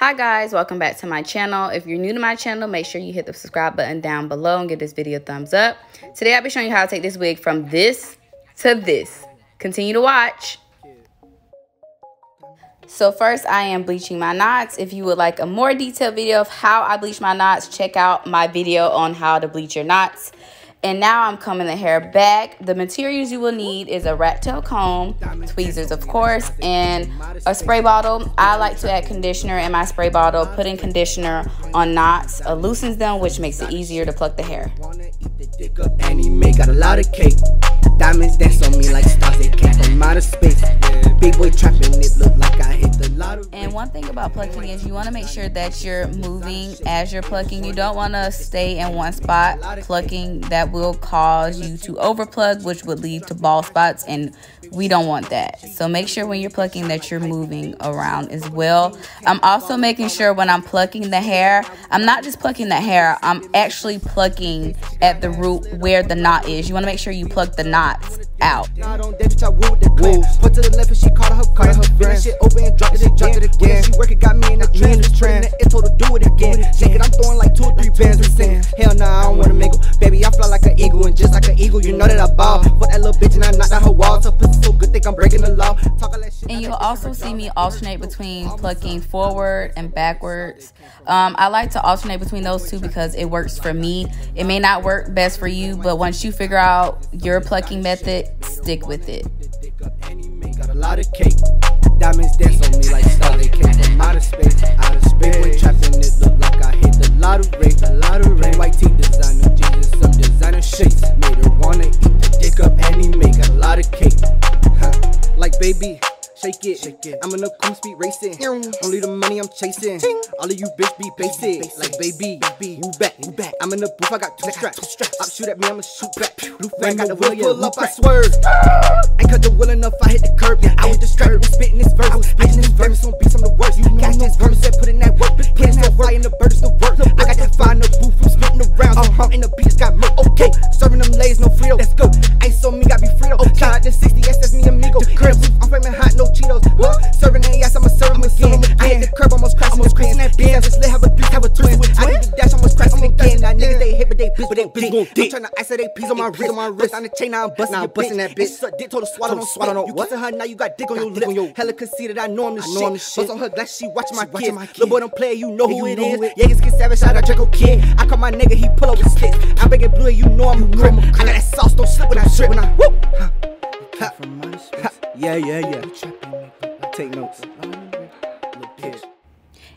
Hi guys, welcome back to my channel. If you're new to my channel, make sure you hit the subscribe button down below and give this video a thumbs up. Today I'll be showing you how to take this wig from this to this. Continue to watch. So first I am bleaching my knots. If you would like a more detailed video of how I bleach my knots, check out my video on how to bleach your knots. And now I'm combing the hair back. The materials you will need is a rat tail comb, tweezers of course, and a spray bottle. I like to add conditioner in my spray bottle. Putting conditioner on knots loosens them, which makes it easier to pluck the hair. And he got a lot of cake. Diamonds dance on me like stars, they came from outer space. Big boy trapping, it look like I hit the lottery. And one thing about plucking is you want to make sure that you're moving as you're plucking. You don't want to stay in one spot plucking. That will cause you to overplug, which would lead to bald spots, and we don't want that. So make sure when you're plucking that you're moving around as well. I'm also making sure when I'm plucking the hair, I'm not just plucking the hair, I'm actually plucking at the root where the knot is. You want to make sure you pluck the knots out. Put to the left and she caught her friend. Shit open and dropped it again. She working got me in the trend. It told her do it again. Shake it, I'm throwing like 2 or 3 bands and singing. Hell nah, I don't wanna mingle. Baby, I fly like an eagle, and just like an eagle, you know that I ball. Fuck that little bitch and I knocked out her walls. Her pussy so good, think I'm breaking the law. And you'll also see me alternate between plucking forward and backwards. I like to alternate between those two because it works for me. It may not work best for you, but once you figure out your plucking method, stick with it. Got a lot of cake. Diamonds dance on me like stars, they came from outer space. Boy trapping, it look like I hit the lottery. White tee designer, Jesus, some designer shakes. Made her wanna eat the dick up, and he got a lot of cake. Like baby, shake it. I'm in a cool speed racing. Only the money I'm chasing. All of you bitch be basic. Like baby, move back. I'm in the booth, I got 2 straps. Up shoot at me, I'ma shoot back. Blue flag got the wheel, pull up, I swerve. Ain't cut the wheel enough, I hit the curb. I with the skirt, I'm spitting this verse. On beats, I'm the worst. Catch this verse, said put in that work. Put no fire in the bird, it's the work. I got that fire in the booth, I'm spitting around. And the beats got murk. Okay, serving them lays, no Frito. Let's go. Ain't so me, got be Frito. Shout out the 60S, that's me amigo. The crib, I'm flaming hot, no Cheetos. Serving that ass, I'ma serve him again. I hit the curb, almost crashing the pins. Bitch, I just lit, have a 3, have a twin. I hit the dash, almost crashing again. Now niggas, they hit, but they bitch gon' dick. I'm tryna ice they peas on my wrist. On the chain, now I'm busting that bitch. Suck dick, told her swallow, don't swallow. You kissing her, now you got dick on your lip. Hella conceited, I know I'm the shit. Bust on her glass, she watching my kids. Little boy don't play, you know who it is. Jaegers get savage, shout out Draco Kid. I call my nigga, he pull up with sticks. I'm big and blue, you know I'm a crib. I got that sauce, don't slip when I strip. Whoop. Yeah. Take notes.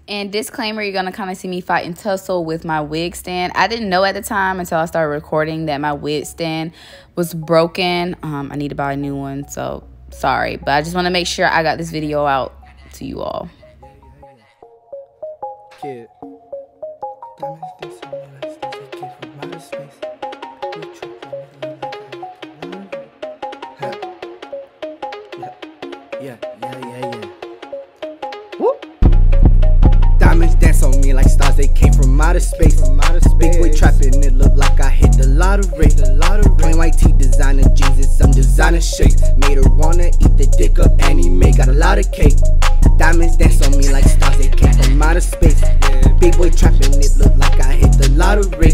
And disclaimer, you're going to kind of see me fight and tussle with my wig stand. I didn't know at the time until I started recording that my wig stand was broken. I need to buy a new one, so sorry. But I just want to make sure I got this video out to you all. Kid. Yeah. Whoop. Diamonds dance on me like stars, they came from outer space. Big boy trapping, it look like I hit the lottery. Plain white tee designer, Jesus, some designer shakes. Made her wanna eat the dick up, and he got a lot of cake. Diamonds dance on me like stars, they came from outer space. Big boy trapping, it look like I hit the lottery.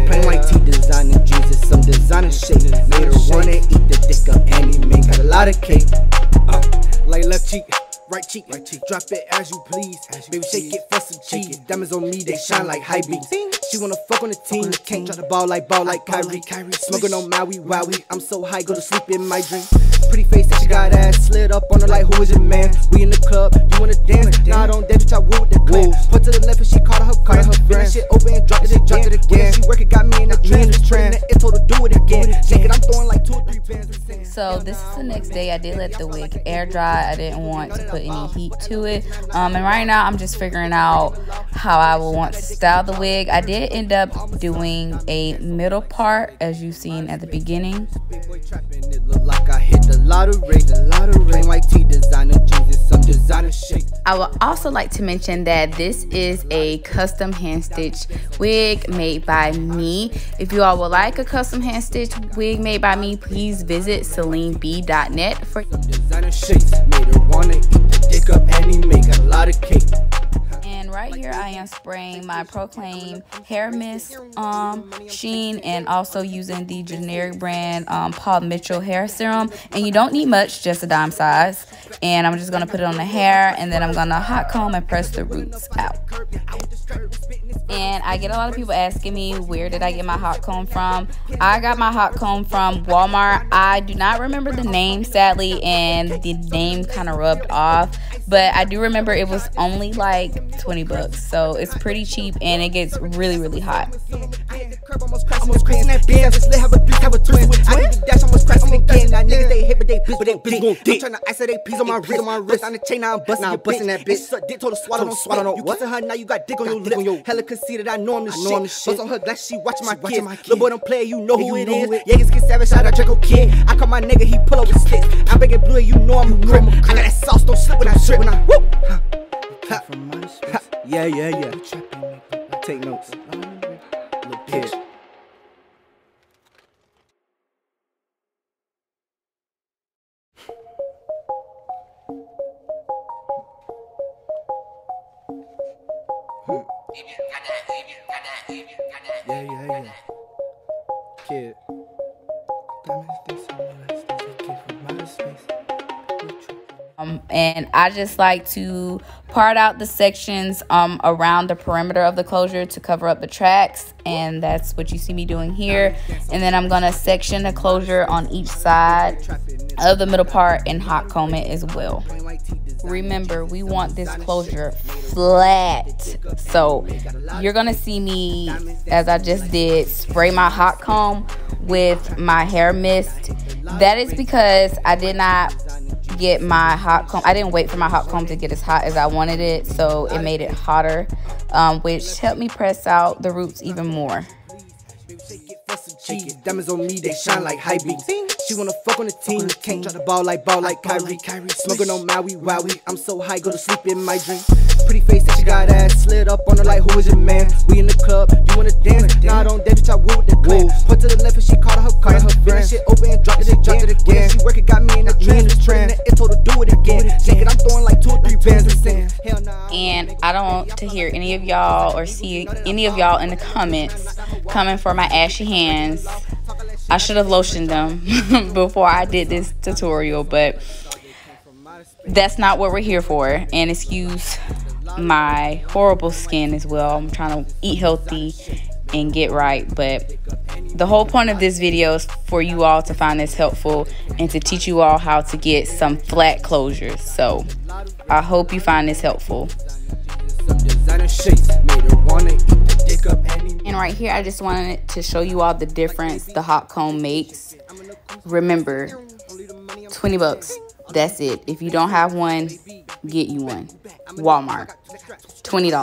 Plain white tee designer, Jesus, some designer shakes. Made her wanna eat the dick up, and he got a lot of cake. Like left cheek. Right cheek, drop it as you please. Baby, shake it for some cheese. Diamonds on me, they shine like high beams. She wanna fuck on the team, can't drop the ball like Kyrie. Smoking on Maui, wowie. I'm so high, go to sleep in my dream. Pretty face, that she got ass, slid up on her like who is your man? We in the club, you wanna dance? Nah, I don't dance, bitch, I woo with the clan. Put to the left and she caught her friend. That shit open and dropped it again. She working, got me in the trend. It told her do it again. Shake it, I'm throwing like 2 or 3 bands. So this is the next day. I did let the wig air dry. I didn't want to put any heat to it. And right now I'm just figuring out how I will want to style the wig. I did end up doing a middle part, as you've seen at the beginning. I would also like to mention that this is a custom hand stitch wig made by me. If you all would like a custom hand stitch wig made by me, please visit CelineB.net for designer shakes. Made her wanna eat the dick up, and he got a lot of cake. And here I am spraying my Proclaim hair mist sheen, and also using the generic brand Paul Mitchell hair serum. And you don't need much, just a dime size. And I'm just going to put it on the hair, and then I'm going to hot comb and press the roots out. And I get a lot of people asking me, where did I get my hot comb from? I got my hot comb from Walmart. I do not remember the name, sadly, and the name kind of rubbed off. But I do remember it was only like 20 bucks. So it's pretty cheap, and it gets really, really hot. Conceited, I know I'm the shit. Bust on her glass, she watch my kids. Little boy don't play, you know who it is. Yeah, get savage, shout out Draco Kid. I call my nigga, he pull up with sticks. I beg it blue, you know I'm a crip. I got that sauce, don't slip when I strip. When I whoop. Yeah. Take notes. Little kid. Yeah. Kid. And I just like to part out the sections around the perimeter of the closure to cover up the tracks, and that's what you see me doing here. And then I'm gonna section the closure on each side of the middle part and hot comb it as well. Remember, we want this closure flat, so you're gonna see me, as I just did, spray my hot comb with my hair mist. That is because I did not get my hot comb, I didn't wait for my hot comb to get as hot as I wanted it, so it made it hotter, which helped me press out the roots even more. Diamonds on me, they shine like high beams. She wanna fuck on the team, can't try to ball like Kyrie. Smoking on Maui, wowie. I'm so high, go to sleep in my dream. Pretty face that she got ass, slid up on her like who is your man? We in the club, you wanna dance? Nah, I don't dance, bitch, I woo with the clan. Put to the left and she caught her car. Been that shit open and dropped it again. She work it, got me in the trance. It told her do it again. Shake it, I'm throwing like 2 or 3 bands and sing. Hell nah. And I don't want to hear any of y'all or see any of y'all in the comments coming for my ashy hands. I should have lotioned them before I did this tutorial, but that's not what we're here for. And excuse my horrible skin as well. I'm trying to eat healthy and get right, but the whole point of this video is for you all to find this helpful and to teach you all how to get some flat closures. So I hope you find this helpful. And right here, I just wanted to show you all the difference the hot comb makes. Remember, 20 bucks. That's it. If you don't have one, get you one. Walmart, $20.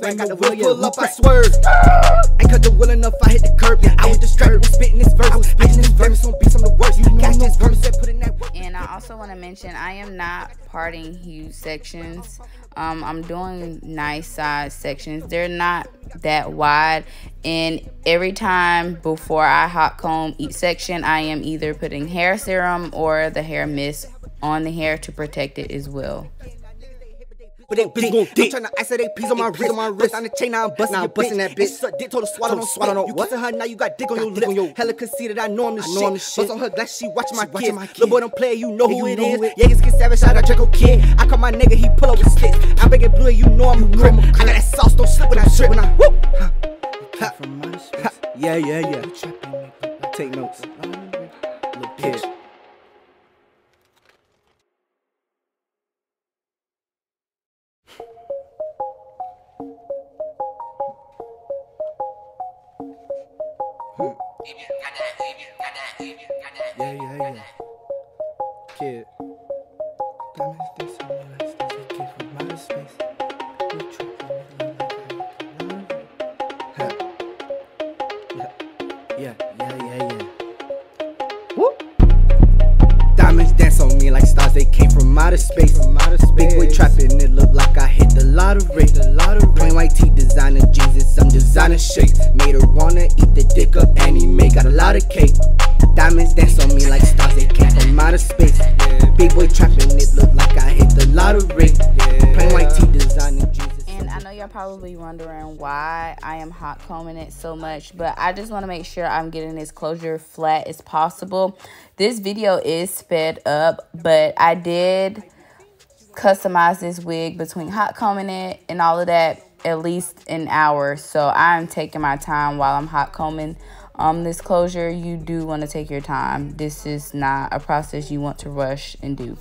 I got the wheel pull up, I swerve. I cut the wheel enough, I hit the curb. I was distracted with spitting this verse. I just this verse on beats, I'm the worst. Catch this verse, put in that work. And I also want to mention, I am not parting huge sections. I'm doing nice size sections. They're not that wide, and every time before I hot comb each section, I am either putting hair serum or the hair mist on the hair to protect it as well. But that bitch gon' dick. I'm tryna ice that piece on my wrist. On the chain, now I'm busting that bitch. Suck dick, told her swallow, don't swallow. You kissing her, now you got dick on your lip. Hella conceited, I know I'm the shit. Bust on her glass, she watch my kids. Little boy don't play, you know who it is. Yeah, get savage, shout out Draco Kid. I call my nigga, he pull up with sticks. I beg it blue, you know I'm a crip. I got that sauce, don't slip when I strip. When I whoop. Yeah. Take notes. Little kid. Yeah. Kid. Diamonds, they so nice, they came from outer space. Yeah. Woo! Diamonds dance on me like stars, they came from outer space. Big boy trapping, it look like I hit the lottery. Plain white tee, designer jeans and some designer shakes. Made her wanna eat the dick up anime, got a lot of cake. Diamonds dance on me like stars, they came from outer space. Big boy trapping, it look like I hit the lottery. Plain white tee, designer jeans. probably wondering why I am hot combing it so much, but I just want to make sure I'm getting this closure flat as possible. This video is sped up, but I did customize this wig between hot combing it and all of that at least an hour. So I'm taking my time while I'm hot combing this closure. You do want to take your time. This is not a process you want to rush and do.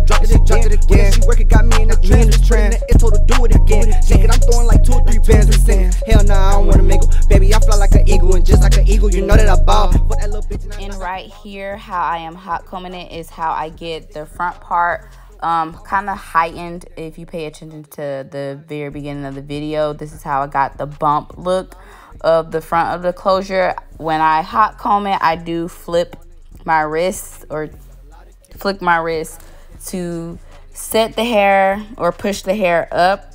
Drop it again. She working, got me in the trend. It told her do it again. Shake it, I'm throwing like 2 or 3 bands and singing. Hell nah, I don't wanna mingle. Baby, I fly like an eagle, and just like an eagle, you know that I ball. For that little bitch. And right here, how I am hot combing it is how I get the front part kind of heightened. If you pay attention to the very beginning of the video, this is how I got the bump look of the front of the closure. When I hot comb it, I do flip my wrist to set the hair or push the hair up.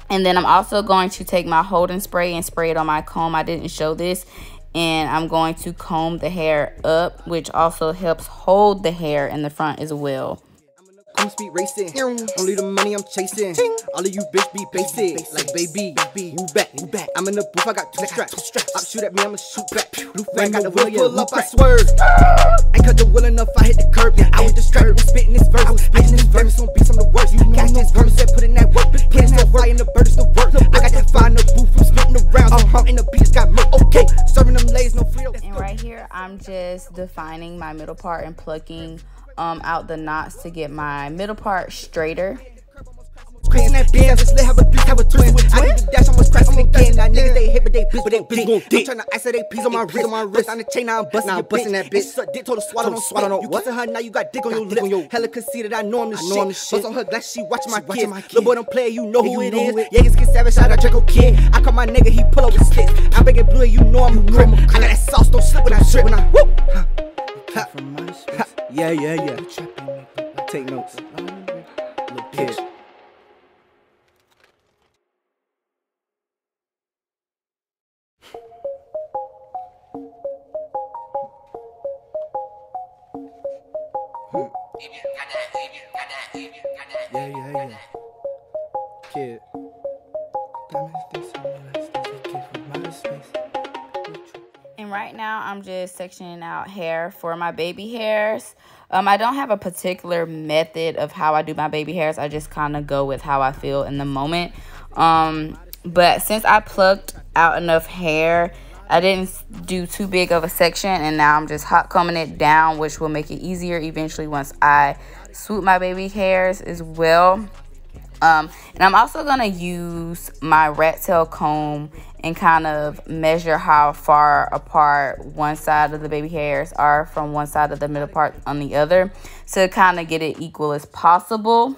And then I'm also going to take my holding spray and spray it on my comb. I didn't show this. And I'm going to comb the hair up, which also helps hold the hair in the front as well. I'm speed racing. Only the money I'm chasing. All of you bitch be basic. Like baby, you back. I'm in the booth, I got 2 straps. Up shoot at me, I'ma shoot back. Blue flag got the wheel, pull up, I swerve. Ain't cut the wheel enough, I hit the curb. I with the strap, I'm spitting this verse. I'm on beats, I'm the worst. Catch this verse, said put in that work. Put in that fire in the bird, it's the work. I got that fire in the booth, I'm spitting around. And the beats got murk. Okay, serving them lays, no free. And right here, I'm just defining my middle part and plucking out the knots to get my middle part straighter. Crazy that bitch, just let have a twin. I need the dash, almost crashing again. Now niggas they hit, but they bitch gon' dick. I'm tryna ice they piece on my wrist. On the chain, now I'm busting that bitch. Suck dick, told her swallow, don't swallow. You kissing her, now you got dick on your lip. Hella conceited, I know I'm the shit. Bust on her glass, she watching my kids. Little boy don't play, you know who it is. Yeagers get savage, shout out Draco Kid. I call my nigga, he pull up with sticks. I'm big and blue, you know I'm a crib. I got that sauce, don't slip when I trip. Yeah. Take notes. Little kid. Yeah. Kid. And right now, I'm just sectioning out hair for my baby hairs. I don't have a particular method of how I do my baby hairs. I just kind of go with how I feel in the moment. But since I plucked out enough hair, I didn't do too big of a section. And now I'm just hot combing it down, which will make it easier eventually once I swoop my baby hairs as well. And I'm also going to use my rat tail comb and kind of measure how far apart one side of the baby hairs are from one side of the middle part on the other, to kind of get it equal as possible.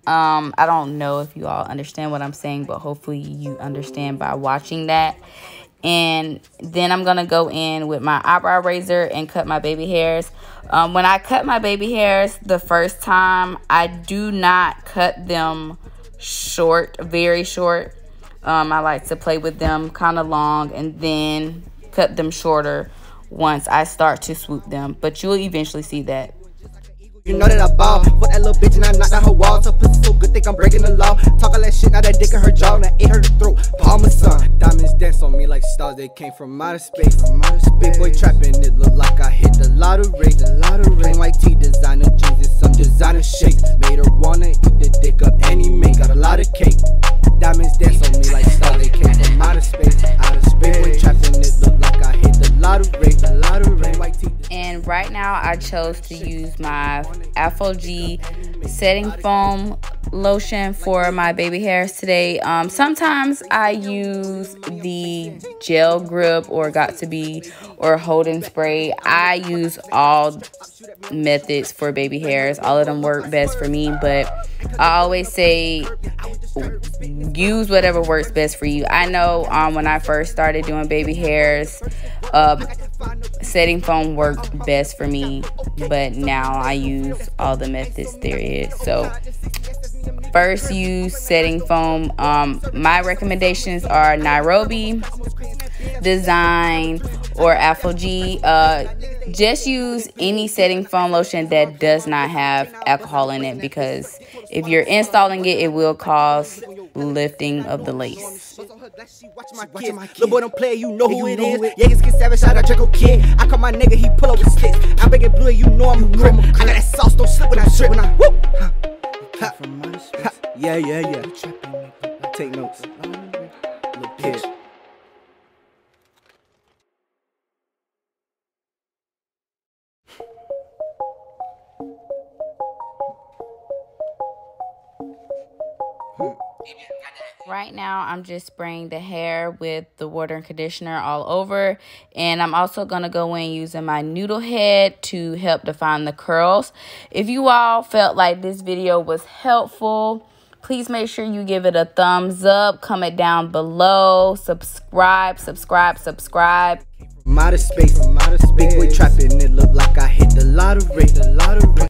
I don't know if you all understand what I'm saying, but hopefully you understand by watching that. And then I'm going to go in with my eyebrow razor and cut my baby hairs. When I cut my baby hairs the first time, I do not cut them short, very short. I like to play with them kind of long and then cut them shorter once I start to swoop them. But you'll eventually see that. You know that I ball. For that little bitch and I knocked out her wall. So pussy so good, think I'm breaking the law. Talk all that shit, now that dick in her jaw. Now ate her to throat, Palmer son. Diamonds dance on me like stars, they came from outer space. Big boy trapping, it look like I hit the lottery. Plain white tee, designer jeans, and some designer shake. Made her wanna eat the dick up any make. Got a lot of cake. Diamonds dance on me like stars, they came from outer space. Big boy trapping, it look like I hit the lottery. Plain white tee. And right now I chose to use my Afro-G setting foam lotion for my baby hairs today. Sometimes I use the gel grip or got to be or holding spray. I use all methods for baby hairs. All of them work best for me, but I always say use whatever works best for you. I know when I first started doing baby hairs, setting foam worked best for me, but now I use all the methods there is. So first, use setting foam. My recommendations are Nairobi, Design, or Afro-G. Just use any setting foam lotion that does not have alcohol in it, because if you're installing it, it will cause lifting of the lace. Little boy don't play, you know who it is. Yeah, get savage, shout out Draco Kid. I call my nigga, he pull up with sticks. I'm big and blue, you know I'm a crip. I got that sauce, don't slip when I strip. When I whoop. Yeah. Take notes. Little kid. Right now, I'm just spraying the hair with the water and conditioner all over. And I'm also going to go in using my noodle head to help define the curls. If you all felt like this video was helpful, please make sure you give it a thumbs up. Comment down below. Subscribe. Modest space, big boy trapping. It look like I hit the lottery.